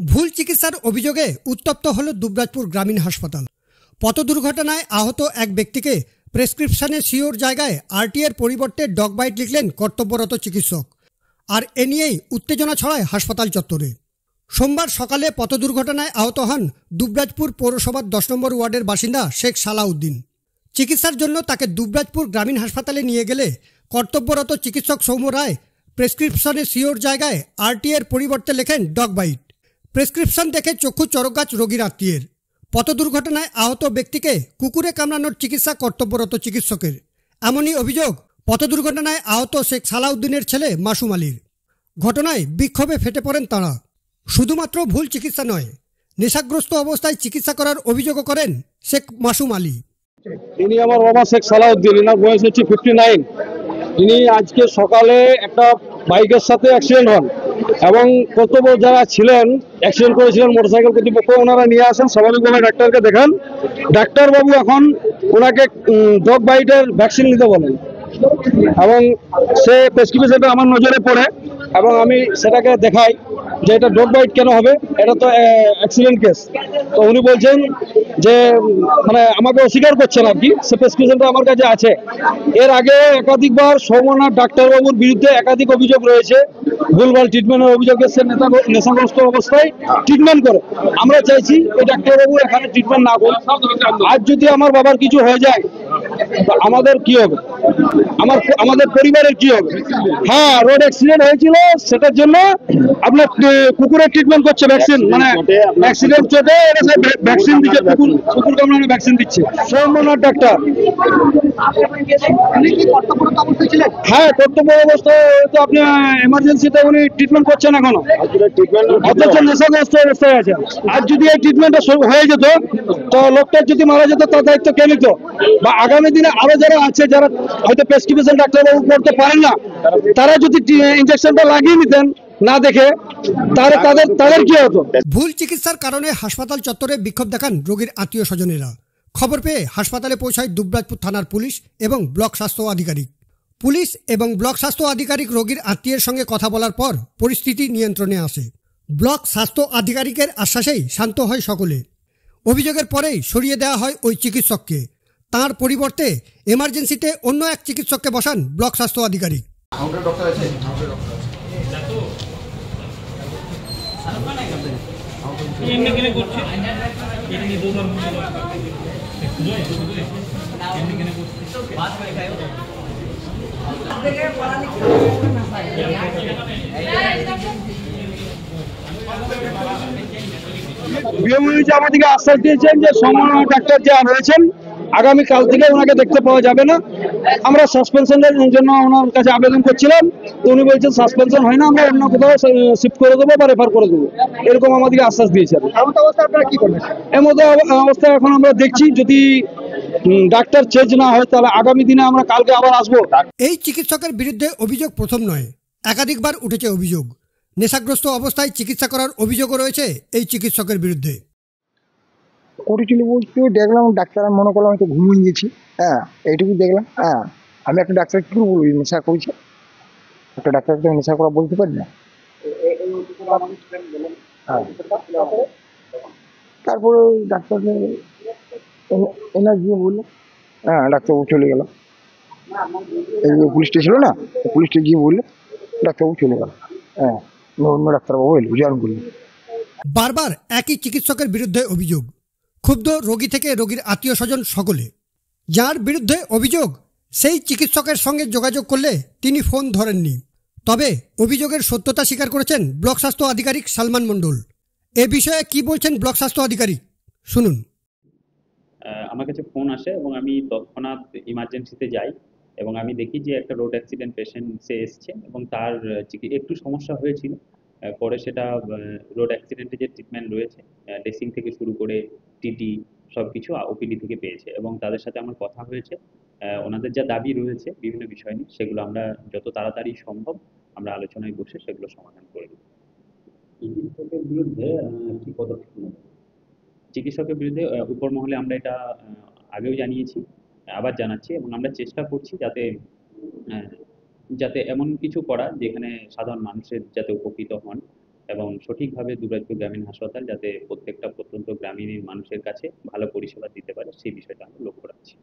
ভুল চিকিৎসার অভিযোগে উত্তপ্ত হল দুবরাজপুর গ্রামীণ হাসপাতাল। পথ দুর্ঘটনায় আহত এক ব্যক্তিকে প্রেসক্রিপশনে সিওর জায়গায় আরটি এর পরিবর্তে ডগ বাইট লিখলেন কর্তব্যরত চিকিৎসক। আর এ নিয়েই উত্তেজনা ছড়ায় হাসপাতাল চত্বরে। সোমবার সকালে পথ দুর্ঘটনায় আহত হন দুবরাজপুর পৌরসভার 10 নম্বর ওয়ার্ডের বাসিন্দা শেখ সালাউদ্দিন। চিকিৎসার জন্য তাকে দুবরাজপুর গ্রামীণ হাসপাতালে নিয়ে গেলে কর্তব্যরত চিকিৎসক সৌম্য রায় প্রেসক্রিপশনে সিওর জায়গায় আরটি এর পরিবর্তে লেখেন ডগ বাইট। প্রেসক্রিপশন দেখে চক্ষু চরক রোগীর আত্মীয়ের। পথ দুর্ঘটনায় আহত ব্যক্তিকে কুকুরে কামড়ানোর চিকিৎসা কর্তব্যরত চিকিৎসকের। এমনই অভিযোগ পথ দুর্ঘটনায় আহত শেখ সালাউদ্দিনের ছেলে মাসুম আলীর। ঘটনায় বিক্ষোভে ফেটে পড়েন তাঁরা। শুধুমাত্র ভুল চিকিৎসা নয়, নেশাগ্রস্ত অবস্থায় চিকিৎসা করার অভিযোগও করেন শেখ মাসুম আলী। ইনি আমার বাবা শেখ সালাউদ্দিন, এনার বয়স হচ্ছে 59। ইনি আজকে সকালে একটা বাইকের সাথে অ্যাক্সিডেন্ট হন এবং কর্তব্য যারা ছিলেন অ্যাক্সিডেন্ট করেছিলেন মোটরসাইকেল কর্তৃপক্ষ, ওনারা নিয়ে আসেন, স্বাভাবিকভাবে ডাক্তারকে দেখান। ডাক্তারবাবু এখন ওনাকে ডগ বাইটের ভ্যাকসিন নিতে বলেন এবং সে প্রেসক্রিপশনটা আমার নজরে পড়ে এবং আমি সেটাকে দেখাই যে এটা ডগ বাইট কেন হবে, এটা তো অ্যাক্সিডেন্ট কেস। তো উনি বলছেন যে মানে আমাকে অস্বীকার করছেন আর কি, সে প্রেসক্রিপশনটা আমার কাছে আছে। এর আগে একাধিকবার সৌমনাথ ডাক্তারবাবুর বিরুদ্ধে একাধিক অভিযোগ রয়েছে, ভুলভাল ট্রিটমেন্টের অভিযোগে সে নেশাগ্রস্ত অবস্থায় ট্রিটমেন্ট করে। আমরা চাইছি এই ডাক্তারবাবু এখানে ট্রিটমেন্ট না করে। আজ যদি আমার বাবার কিছু হয়ে যায় তো আমাদের কি হবে, আমাদের পরিবারের কি হবে? হ্যাঁ, রোড অ্যাক্সিডেন্ট হয়েছিল, সেটার জন্য আপনার কুকুরের ট্রিটমেন্ট করছে, ভ্যাকসিন মানে অ্যাক্সিডেন্ট চোটে ভ্যাকসিন দিচ্ছে, কুকুর কামড়ানো ভ্যাকসিন দিচ্ছে সৌম্যনাথ ডাক্তার। হ্যাঁ, কর্তব্য অবস্থায় তো আপনি এমার্জেন্সিতে উনি ট্রিটমেন্ট করছেন এখনো, অথচ নেশাগ্রস্ত অবস্থায় আছে। আর যদি এই ট্রিটমেন্টটা হয়ে যেত তো লোকটার যদি মারা যেত তার দায়িত্ব কে নিত? বা আগামী দিনে আরো যারা আছে যারা হয়তো প্রেসক্রিপশন ডাক্তারবাবু করতে পারেন না, তারা যদি ইনজেকশনটা লাগিয়ে নিতেন না দেখে, তাহলে তাদের কি হতো? ভুল চিকিৎসার কারণে হাসপাতাল চত্বরে বিক্ষোভ দেখান রোগীর আত্মীয় স্বজনেরা। খবর পেয়ে হাসপাতালে পৌঁছায় দুবরাজপুর থানার পুলিশ এবং ব্লক স্বাস্থ্য আধিকারিক। পুলিশ এবং ব্লক স্বাস্থ্য আধিকারিক রোগীর আত্মীয়ের সঙ্গে কথা বলার পর পরিস্থিতি নিয়ন্ত্রণে আসে। ব্লক স্বাস্থ্য আধিকারিকের আশ্বাসেই শান্ত হয় সকলে। অভিযোগের পরেই সরিয়ে দেওয়া হয় ওই চিকিৎসককে। তার পরিবর্তে এমার্জেন্সিতে অন্য এক চিকিৎসককে বসান ব্লক স্বাস্থ্য আধিকারিক। আমাদেরকে আশ্বাস দিয়েছেন যে সৌম্যনাথ ডাক্তার যা রয়েছেন আগামীকাল থেকে ওনাকে দেখতে পাওয়া যাবে না। আমরা সাসপেনশনের জন্য ওনার কাছে আবেদন করছিলাম, তো উনি বলছেন সাসপেনশন হয় না, আমরা অন্য কোথাও শিফট করে দেবো বা রেফার করে দেবো, এরকম আমাদেরকে আশ্বাস দিয়েছেন। এর মধ্যে অবস্থায় এখন আমরা দেখছি যদি ডাক্তার চেঞ্জ না হয় তাহলে আগামী দিনে আমরা কালকে আবার আসবো। এই চিকিৎসকের বিরুদ্ধে অভিযোগ প্রথম নয়, একাধিকবার উঠেছে অভিযোগ। নেশাগ্রস্ত অবস্থায় চিকিৎসা করার অভিযোগও রয়েছে এই চিকিৎসকের বিরুদ্ধে। করেছিল বলতে দেখলাম ডাক্তার, আমি মনে করলাম হয়তো ঘুমিয়ে গেছি। হ্যাঁ, এইটুকু দেখলাম। হ্যাঁ, আমি একটা ডাক্তার কি বলবি নেশা করেছে? একটা ডাক্তারকে নেশা করা বলতে পারি না। হ্যাঁ, তারপরে ডাক্তারকে এনার গিয়ে বললো, হ্যাঁ ডাক্তারবাবু চলে গেল। এই পুলিশ স্টেশন ছিল না, পুলিশ স্টেশন গিয়ে বললে ডাক্তারবাবু চলে গেল। হ্যাঁ, অন্য ডাক্তারবাবু এলো জয়েন করলো। বারবার একই চিকিৎসকের বিরুদ্ধে অভিযোগ। ক্ষুব্ধ রোগী থেকে রোগীর আত্মীয় স্বজন সকলে। যার বিরুদ্ধে অভিযোগ সেই চিকিৎসকের সঙ্গে যোগাযোগ করলে তিনি ফোন ধরেননি। তবে অভিযোগের সত্যতা স্বীকার করেছেন ব্লক স্বাস্থ্য আধিকারিক সালমান মণ্ডল। এ বিষয়ে কি বলছেন ব্লক স্বাস্থ্য আধিকারিক, শুনুন। আমার কাছে ফোন আসে এবং আমি তৎক্ষণাৎ ইমার্জেন্সিতে যাই এবং আমি দেখি যে একটা রোড অ্যাক্সিডেন্ট পেশেন্ট সে এসছে এবং তার একটু সমস্যা হয়েছিল। পরে সেটা রোড অ্যাক্সিডেন্টে যে ট্রিটমেন্ট রয়েছে, ড্রেসিং থেকে শুরু করে টিটি সব কিছু ওপিডি থেকে পেয়েছে এবং তাদের সাথে আমার কথা হয়েছে। ওনাদের যা দাবি রয়েছে বিভিন্ন বিষয় নিয়ে, সেগুলো আমরা যত তাড়াতাড়ি সম্ভব আমরা আলোচনায় বসে সেগুলো সমাধান করে দেব। চিকিৎসকের বিরুদ্ধে কি পদক্ষেপ নেব? চিকিৎসকের বিরুদ্ধে উপর মহলে আমরা এটা আগেও জানিয়েছি, আবার জানাচ্ছি এবং আমরা চেষ্টা করছি যাতে এমন কিছু করা যেখানে সাধারণ মানুষের যাতে উপকৃত হন এবং সঠিকভাবে দুবরাজপুর গ্রামীণ হাসপাতাল যাতে প্রত্যেকটা প্রত্যন্ত গ্রামীণ মানুষের কাছে ভালো পরিষেবা দিতে পারে সেই বিষয়টা আমরা লক্ষ্য রাখছি।